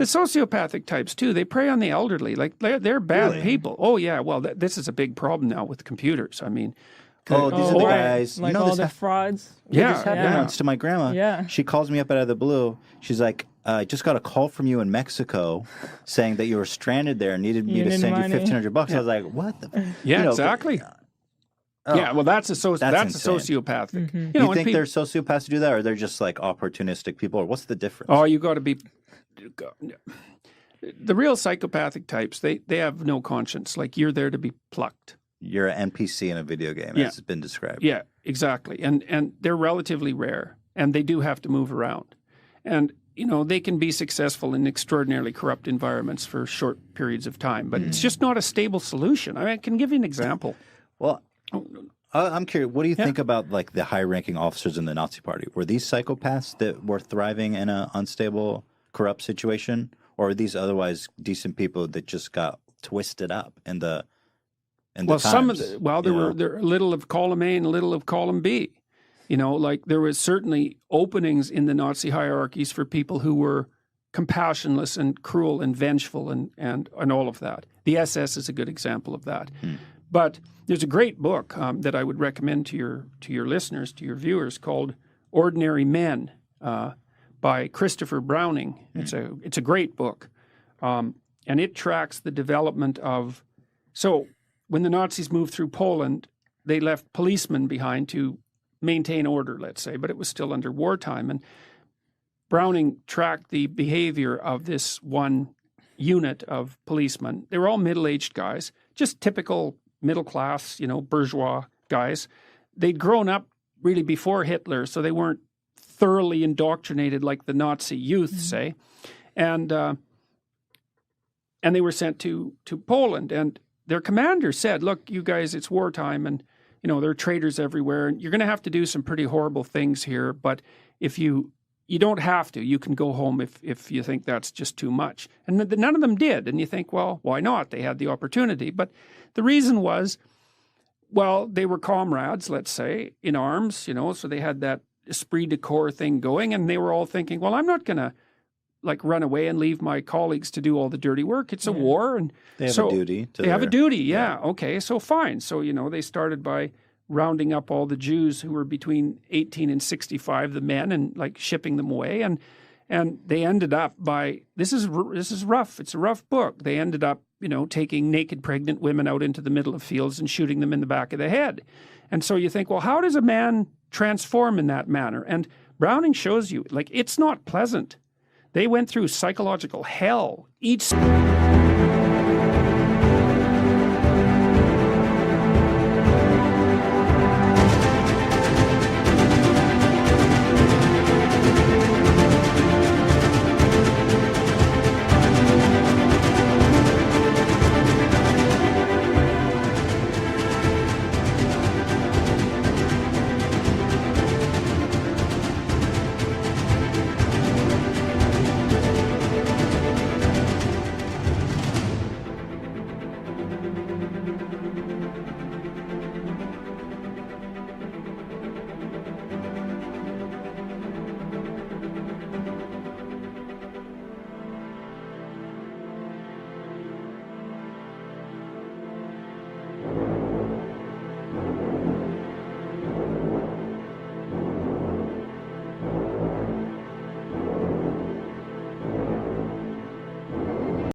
The sociopathic types, too, they prey on the elderly. Like, they're bad people. Oh, yeah. Well, this is a big problem now with computers. I mean... these are the guys. Like all the frauds. Yeah, this happened once to my grandma. Yeah. She calls me up out of the blue. She's like, I just got a call from you in Mexico saying that you were stranded there and needed me to send you $1,500. I was like, what the? Yeah, exactly. Yeah, well, that's a sociopathic. Mm-hmm. You think they're sociopaths to do that, or they're just like opportunistic people, or what's the difference? Oh, you got to be... The real psychopathic types, they have no conscience. Like, you're there to be plucked. You're an NPC in a video game, as it's been described. Yeah, exactly. And they're relatively rare, and they do have to move around. And, they can be successful in extraordinarily corrupt environments for short periods of time, but it's just not a stable solution. I mean, I can give you an example. Well, I'm curious, what do you think about like the high-ranking officers in the Nazi Party? Were these psychopaths that were thriving in an unstable, corrupt situation, or are these otherwise decent people that just got twisted up in the times, there were a little of column A and a little of column B. Like there was certainly openings in the Nazi hierarchies for people who were compassionless and cruel and vengeful and all of that. The SS is a good example of that. But there's a great book that I would recommend to your listeners, to your viewers, called Ordinary Men by Christopher Browning. It's a great book, and it tracks the development of. So when the Nazis moved through Poland, they left policemen behind to maintain order, let's say, but it was still under wartime. And Browning tracked the behavior of this one unit of policemen. They were all middle-aged guys, just typical middle-class, bourgeois guys. They'd grown up really before Hitler, so they weren't thoroughly indoctrinated like the Nazi youth, say. And they were sent to Poland. And their commander said, look, you guys, it's wartime, and, there are traitors everywhere, and you're going to have to do some pretty horrible things here, but if you don't have to. You can go home if you think that's just too much. And none of them did. And you think, well, why not? They had the opportunity. But the reason was, well, they were comrades, let's say, in arms, so they had that esprit de corps thing going, and they were all thinking, well, I'm not going to run away and leave my colleagues to do all the dirty work. It's a war, and they have a duty. They have a duty, yeah. Okay, so fine. So they started by rounding up all the Jews who were between 18 and 65, the men, and shipping them away, and they ended up by this is rough. It's a rough book. They ended up taking naked pregnant women out into the middle of fields and shooting them in the back of the head. And so you think, well, how does a man transform in that manner? And Browning shows you it's not pleasant. They went through psychological hell.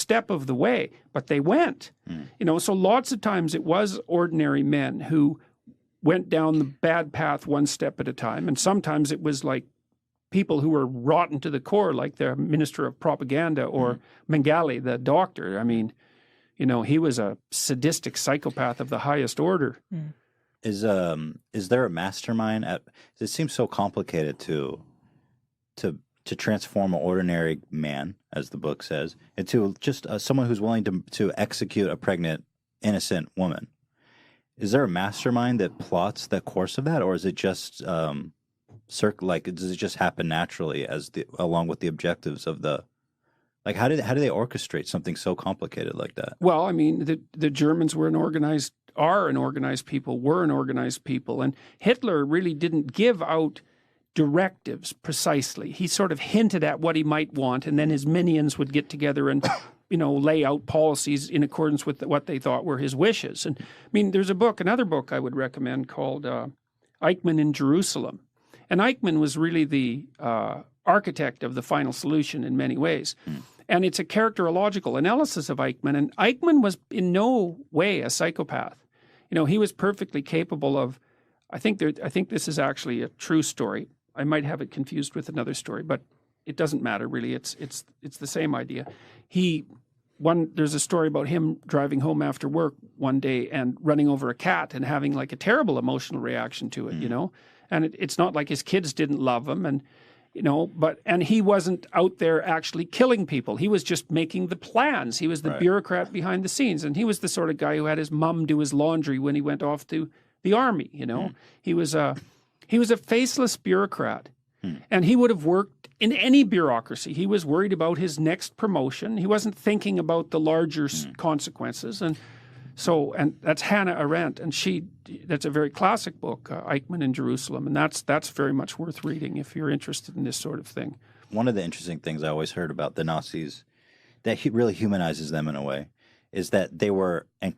step of the way, but they went. So lots of times it was ordinary men who went down the bad path one step at a time, and sometimes it was like people who were rotten to the core, like the minister of propaganda or Mengele, the doctor. I mean, he was a sadistic psychopath of the highest order. Is there a mastermind? It seems so complicated to transform an ordinary man, as the book says, into just someone who's willing to execute a pregnant, innocent woman. Is there a mastermind that plots the course of that, or is it just does it just happen naturally along with the objectives of the? How do they orchestrate something so complicated like that? Well, I mean, the Germans were an organized people, and Hitler really didn't give out directives precisely. He sort of hinted at what he might want, and then his minions would get together and, lay out policies in accordance with what they thought were his wishes. And I mean, there's another book I would recommend called Eichmann in Jerusalem. And Eichmann was really the architect of the final solution in many ways. And it's a characterological analysis of Eichmann. And Eichmann was in no way a psychopath. He was perfectly capable of, I think this is actually a true story. I might have it confused with another story, but it doesn't matter really. It's the same idea. There's a story about him driving home after work one day and running over a cat and having like a terrible emotional reaction to it, And it's not like his kids didn't love him, and and he wasn't out there actually killing people. He was just making the plans. He was the bureaucrat behind the scenes, and he was the sort of guy who had his mom do his laundry when he went off to the army. He was a faceless bureaucrat, and he would have worked in any bureaucracy. He was worried about his next promotion. He wasn't thinking about the larger consequences, and that's Hannah Arendt, and that's a very classic book, Eichmann in Jerusalem, and that's very much worth reading if you're interested in this sort of thing. One of the interesting things I always heard about the Nazis that really humanizes them in a way is that they were, and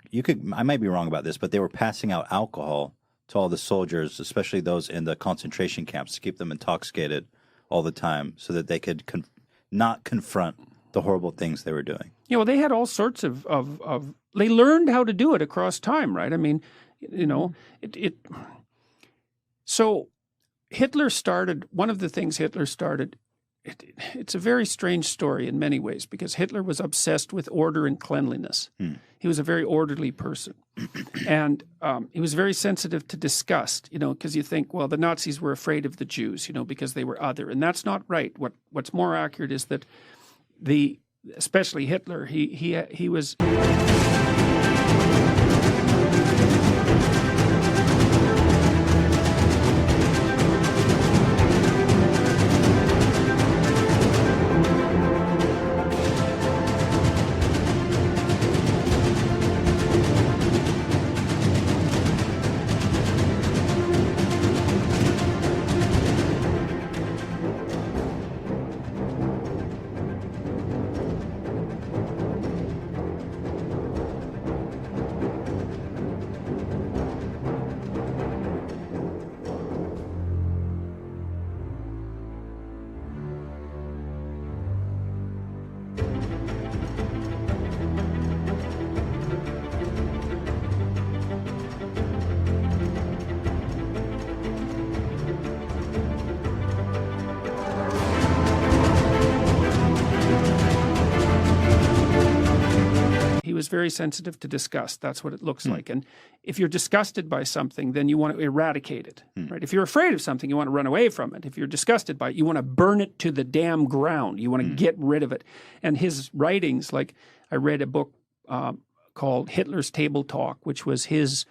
I might be wrong about this, but they were passing out alcohol to all the soldiers, especially those in the concentration camps, to keep them intoxicated all the time so that they could not confront the horrible things they were doing. They had all sorts of they learned how to do it across time, right? I mean, so Hitler started, one of the things Hitler started, it's a very strange story in many ways because Hitler was obsessed with order and cleanliness. He was a very orderly person. And he was very sensitive to disgust, because you think, well, the Nazis were afraid of the Jews, because they were other. And that's not right. What's more accurate is that especially Hitler, he was... was very sensitive to disgust. That's what it looks like. And if you're disgusted by something, then you want to eradicate it, right? If you're afraid of something, you want to run away from it. If you're disgusted by it, you want to burn it to the damn ground. You want to get rid of it. And his writings, like I read a book called Hitler's Table Talk, which was his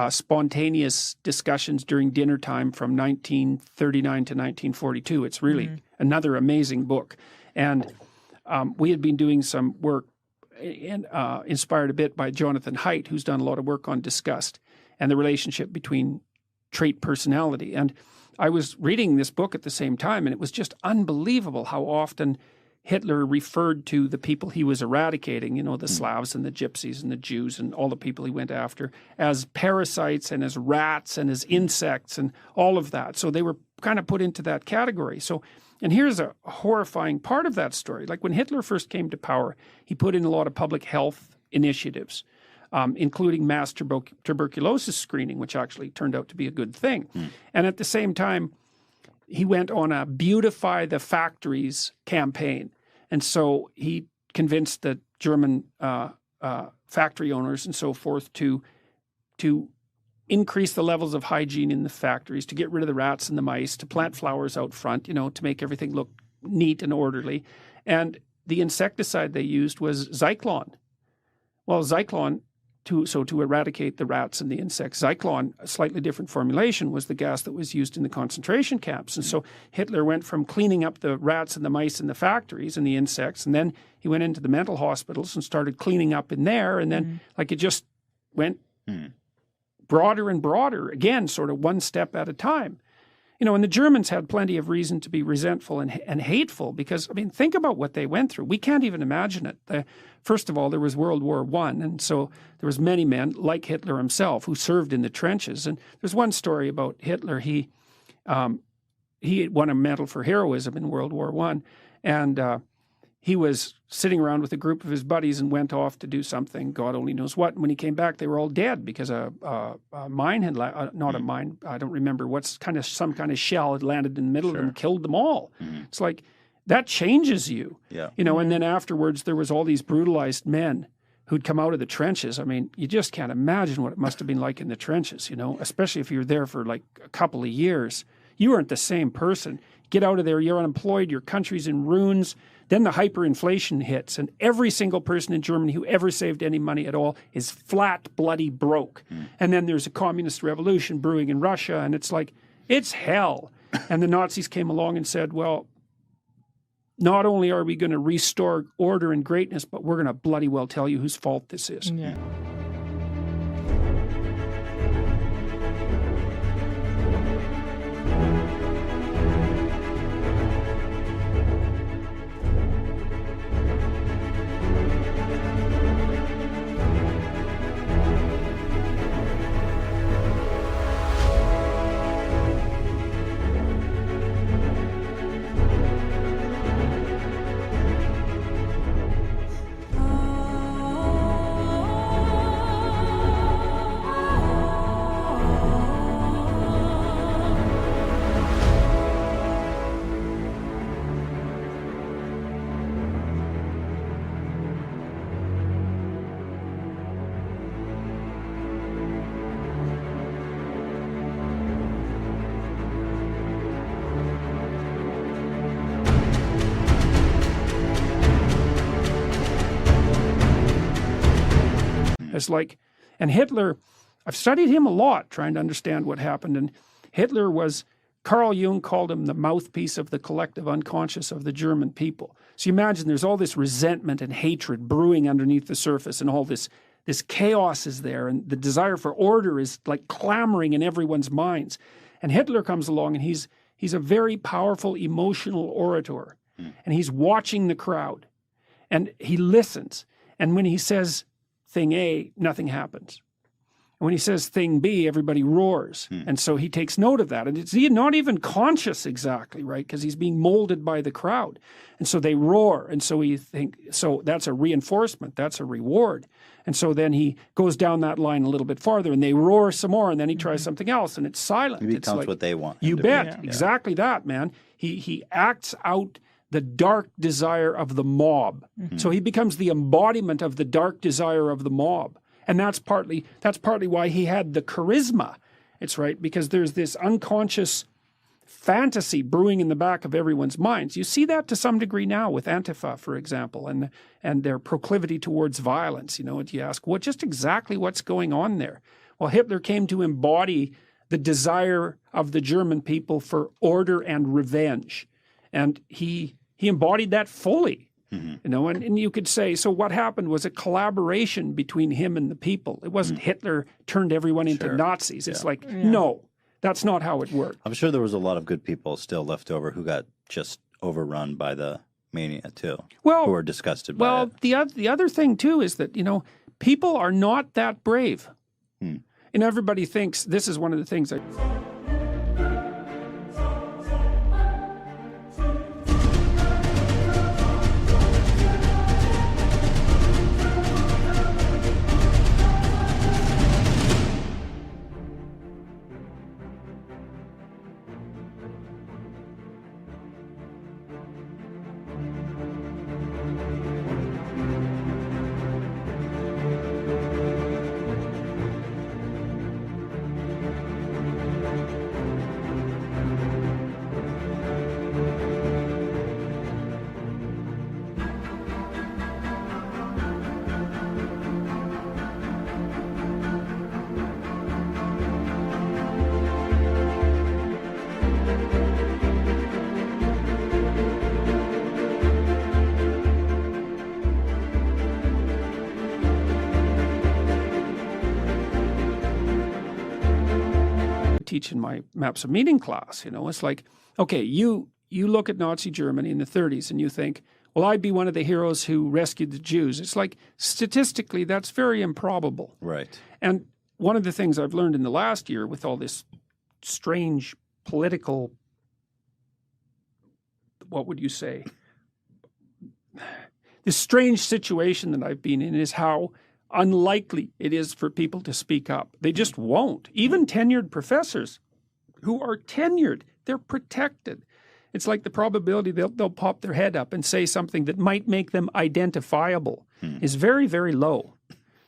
spontaneous discussions during dinner time from 1939 to 1942. It's really another amazing book. And we had been doing some work inspired a bit by Jonathan Haidt, who's done a lot of work on disgust and the relationship between trait personality. And I was reading this book at the same time, and it was just unbelievable how often Hitler referred to the people he was eradicating, the Slavs and the Gypsies and the Jews and all the people he went after, as parasites and as rats and as insects and all of that. So they were kind of put into that category. And here's a horrifying part of that story. Like when Hitler first came to power, he put in a lot of public health initiatives, including mass tuberculosis screening, which actually turned out to be a good thing. And at the same time, he went on a beautify the factories campaign. And so he convinced the German factory owners and so forth to increase the levels of hygiene in the factories, to get rid of the rats and the mice, to plant flowers out front, to make everything look neat and orderly. And the insecticide they used was Zyklon. Well, Zyklon, to eradicate the rats and the insects, Zyklon, a slightly different formulation, was the gas that was used in the concentration camps. And so Hitler went from cleaning up the rats and the mice in the factories and the insects, and then he went into the mental hospitals and started cleaning up in there. And then it just went broader and broader, again, sort of one step at a time. You know, and the Germans had plenty of reason to be resentful and hateful because, I mean, think about what they went through. We can't even imagine it. First of all, there was World War I, and so there was many men, like Hitler himself, who served in the trenches. And there's one story about Hitler. He won a medal for heroism in World War I, and he was sitting around with a group of his buddies and went off to do something, God only knows what. And when he came back, they were all dead because a mine had, not a mine, I don't remember, some kind of shell had landed in the middle of them, killed them all. It's like, that changes you. You know, and then afterwards, there was all these brutalized men who'd come out of the trenches. I mean, you just can't imagine what it must have been like in the trenches, you know, especially if you were there for like a couple of years. You weren't the same person. Get out of there, you're unemployed, your country's in ruins. Then the hyperinflation hits, and every single person in Germany who ever saved any money at all is flat, bloody broke. And then there's a communist revolution brewing in Russia, and it's like, it's hell. And the Nazis came along and said, well, not only are we going to restore order and greatness, but we're going to bloody well tell you whose fault this is. Yeah. It's like, and Hitler, I've studied him a lot trying to understand what happened. And Hitler was, Carl Jung called him the mouthpiece of the collective unconscious of the German people. So you imagine there's all this resentment and hatred brewing underneath the surface, and all this chaos is there, and the desire for order is like clamoring in everyone's minds. And Hitler comes along, and he's a very powerful emotional orator. And he's watching the crowd, and he listens. And when he says thing A, nothing happens. And when he says thing B, everybody roars. And so he takes note of that. And it's not even conscious exactly, right? Because he's being molded by the crowd. And so they roar. And so so that's a reinforcement. That's a reward. And so then he goes down that line a little bit farther, and they roar some more, and then he tries something else, and it's silent. Maybe it's becomes like, what they want. You bet. Exactly that, man. He acts out the dark desire of the mob. So he becomes the embodiment of the dark desire of the mob. And that's partly why he had the charisma. It's right, because there's this unconscious fantasy brewing in the back of everyone's minds. You see that to some degree now with Antifa, for example, and their proclivity towards violence. You know, and you ask, just exactly what's going on there? Well, Hitler came to embody the desire of the German people for order and revenge. And he embodied that fully, you know, and you could say, so what happened was a collaboration between him and the people. It wasn't Hitler turned everyone into Nazis. It's like, no, that's not how it worked. I'm sure there was a lot of good people still left over who got just overrun by the mania too, who were disgusted by it. The other thing too is that, you know, people are not that brave. And everybody thinks, this is one of the things that... teach in my Maps of Meaning class. It's like, okay, you look at Nazi Germany in the 30s and you think, well, I'd be one of the heroes who rescued the Jews. It's like, statistically, that's very improbable. Right. And one of the things I've learned in the last year with all this strange political, what would you say? This strange situation that I've been in is how unlikely it is for people to speak up. They just won't. Even tenured professors who are tenured, they're protected. It's like the probability they'll pop their head up and say something that might make them identifiable is very, very low.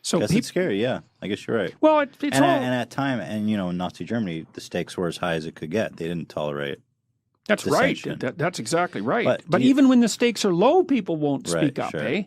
So it's scary, yeah. I guess you're right. Well, it's and at time, in Nazi Germany, the stakes were as high as it could get. They didn't tolerate. That's dissension. right. That's exactly right. But even when the stakes are low, people won't speak up, sure. eh?